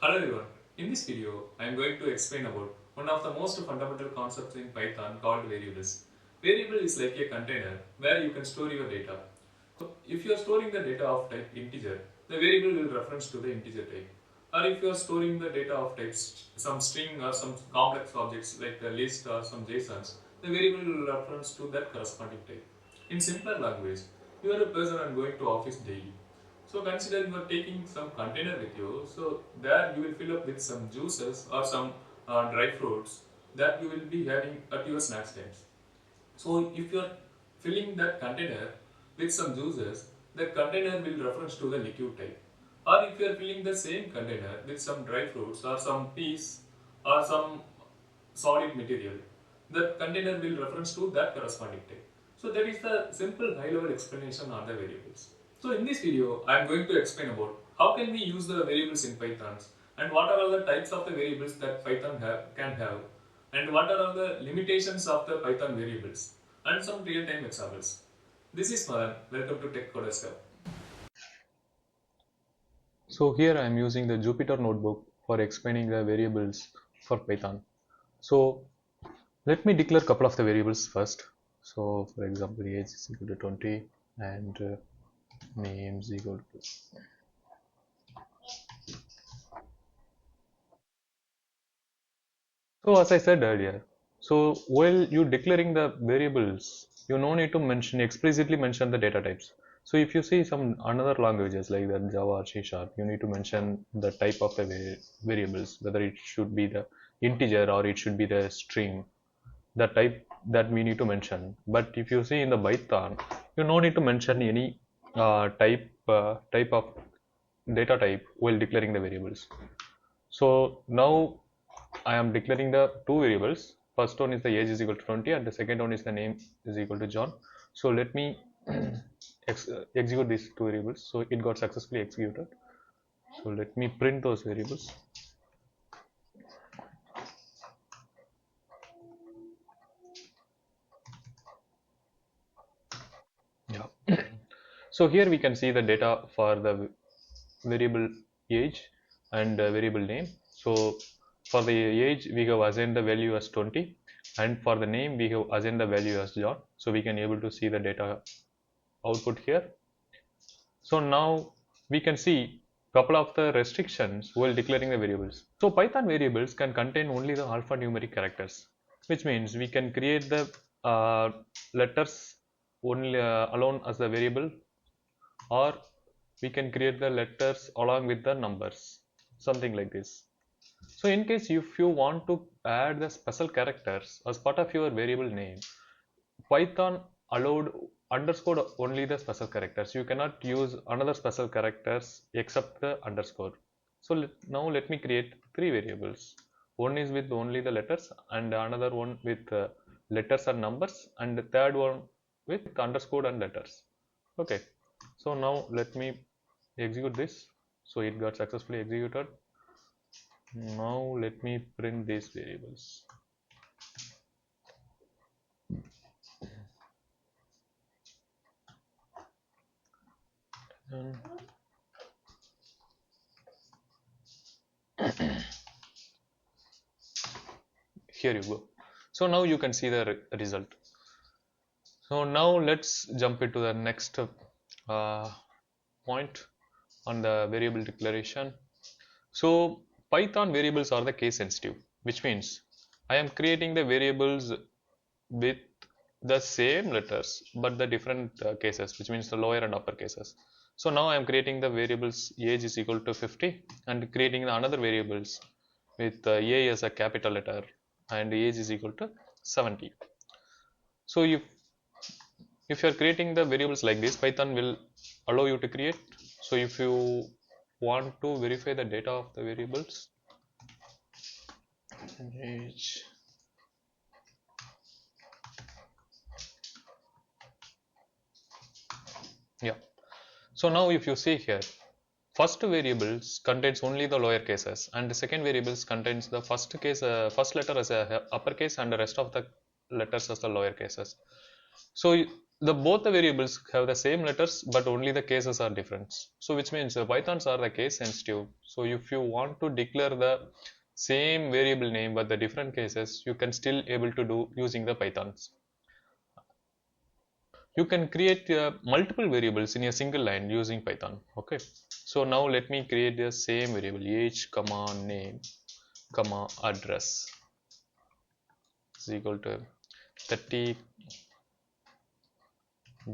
Hello everyone, in this video I am going to explain about one of the most fundamental concepts in Python called variables. Variable is like a container where you can store your data. So if you are storing the data of type integer, the variable will reference to the integer type. Or if you are storing the data of type some string or some complex objects like the list or some JSONs, the variable will reference to that corresponding type. In simpler language, you are a person and going to office daily. So consider you are taking some container with you. So there you will fill up with some juices or some dry fruits that you will be having at your snacks times. So if you are filling that container with some juices, that container will reference to the liquid type. Or if you are filling the same container with some dry fruits or some peas or some solid material, that container will reference to that corresponding type. So that is the simple high level explanation on the variables. So in this video, I am going to explain about how can we use the variables in Python and what are all the types of the variables that Python can have and what are all the limitations of the Python variables and some real-time examples. This is Madan. Welcome to Techcodershub. So here I am using the Jupyter notebook for explaining the variables for Python. So let me declare a couple of the variables first. So for example, age is equal to 20 and name is equal to. So as I said earlier, so while you declaring the variables, you no need to explicitly mention the data types. So if you see some another languages like the Java or C Sharp, you need to mention the type of the variables, whether it should be the integer or it should be the string, the type that we need to mention. But if you see in the Python, you no need to mention any type of data type while declaring the variables. So now I am declaring the two variables. First one is the age is equal to 20 and the second one is the name is equal to John. So let me execute these two variables. So it got successfully executed. So let me print those variables. Yeah. So here we can see the data for the variable age and variable name. So for the age we have assigned the value as 20 and for the name we have assigned the value as John. So we can able to see the data output here. So now we can see couple of the restrictions while declaring the variables. So Python variables can contain only the alphanumeric characters, which means we can create the letters only alone as the variable, or we can create the letters along with the numbers, something like this. So in case if you want to add the special characters as part of your variable name, Python allowed underscore only the special characters. You cannot use another special characters except the underscore. So now let me create three variables. One is with only the letters and another one with letters and numbers, and the third one with underscore and letters. Okay, so now let me execute this. So it got successfully executed. Now let me print these variables. And here you go. So now you can see the result. So now let's jump into the next point on the variable declaration. So Python variables are the case sensitive, which means I am creating the variables with the same letters but the different cases, which means the lower and upper cases. So now I am creating the variables age is equal to 50 and creating the another variables with a as a capital letter and age is equal to 70. So if you are creating the variables like this, Python will allow you to create. So if you want to verify the data of the variables, age, yeah. So now if you see here, first variables contains only the lower cases and the second variables contains the first letter as a uppercase and the rest of the letters as the lower cases. So both the variables have the same letters, but only the cases are different. So which means Pythons are the case sensitive. So if you want to declare the same variable name but the different cases, you can still able to do using the Pythons. You can create multiple variables in a single line using Python. Okay, so now let me create the same variable age comma name comma address is equal to 30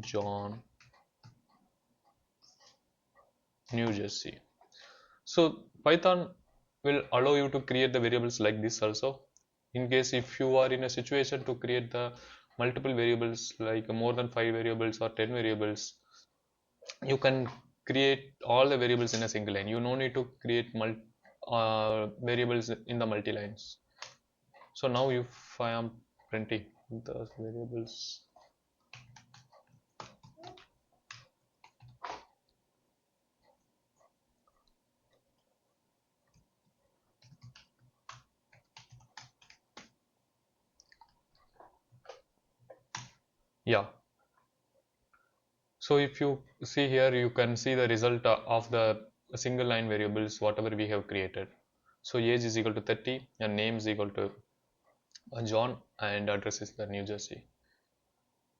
John, New Jersey. So Python will allow you to create the variables like this also. In case if you are in a situation to create the multiple variables like more than 5 variables or 10 variables, you can create all the variables in a single line. You no need to create variables in the multi lines. So now if I am printing the variables, yeah. So if you see here, you can see the result of the single line variables whatever we have created. So age is equal to 30 and name is equal to John and address is the New Jersey.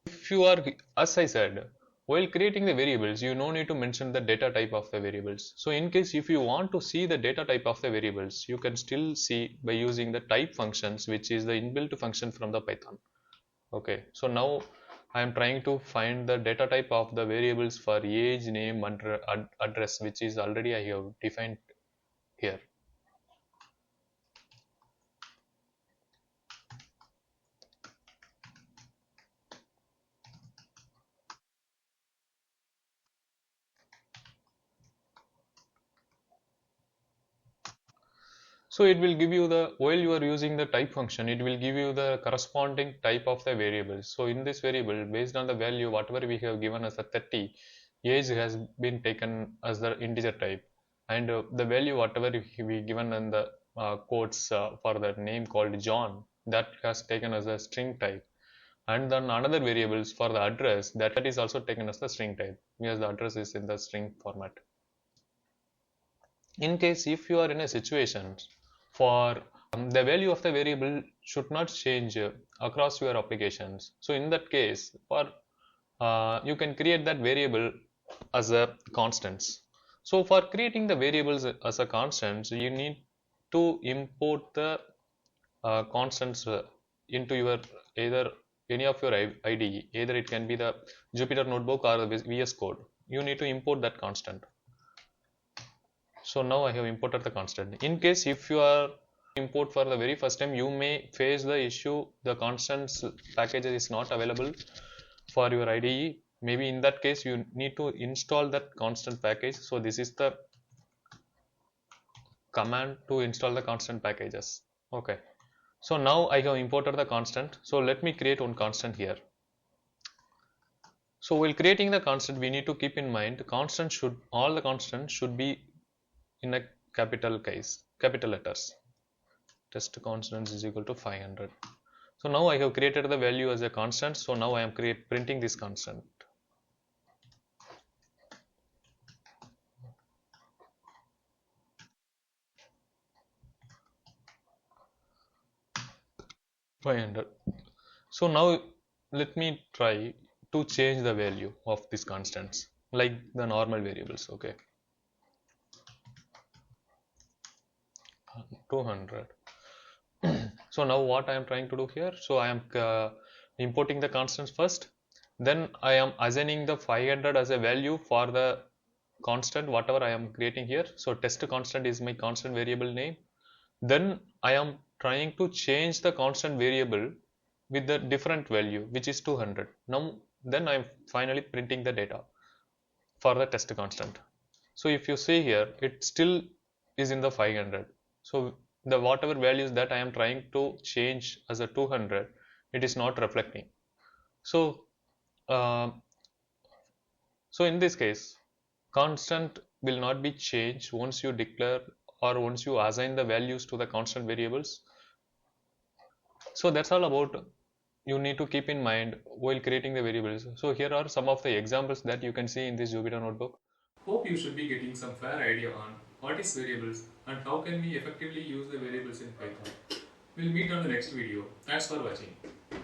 If you are, as I said, while creating the variables, you no need to mention the data type of the variables. So in case if you want to see the data type of the variables, you can still see by using the type functions, which is the inbuilt function from the Python. Okay, so now I am trying to find the data type of the variables for age, name, address, which is already I have defined here. So it will give you the, while you are using the type function, it will give you the corresponding type of the variable. So in this variable, based on the value, whatever we have given as a 30, age has been taken as the integer type. And the value, whatever we given in the quotes for the name called John, that has taken as a string type. And then another variables for the address, that is also taken as the string type, because the address is in the string format. In case if you are in a situation for the value of the variable should not change across your applications, so in that case for you can create that variable as a constants. So for creating the variables as a constants, you need to import the constants into your either any of your IDE, either it can be the Jupyter notebook or the VS code. You need to import that constant. So now I have imported the constant. In case if you are import for the very first time, you may face the issue the constants package is not available for your IDE. Maybe in that case you need to install that constant package. So this is the command to install the constant packages. Okay. So now I have imported the constant. So let me create one constant here. So while creating the constant, we need to keep in mind constant should, all the constants should be in a capital case, capital letters. Test constant is equal to 500. So now I have created the value as a constant. So now I am printing this constant. $500. So now let me try to change the value of these constants like the normal variables. Okay, 200. So now what I am trying to do here, so I am importing the constants first, then I am assigning the 500 as a value for the constant whatever I am creating here. So test constant is my constant variable name. Then I am trying to change the constant variable with the different value which is 200. Now then I am finally printing the data for the test constant. So if you see here, it still is in the 500. So the whatever values that I am trying to change as a 200, it is not reflecting. So uh, so in this case, constant will not be changed once you declare or once you assign the values to the constant variables. So that's all about you need to keep in mind while creating the variables. So here are some of the examples that you can see in this Jupyter notebook. Hope you should be getting some fair idea on what is variables and how can we effectively use the variables in Python. We'll meet on the next video. Thanks for watching.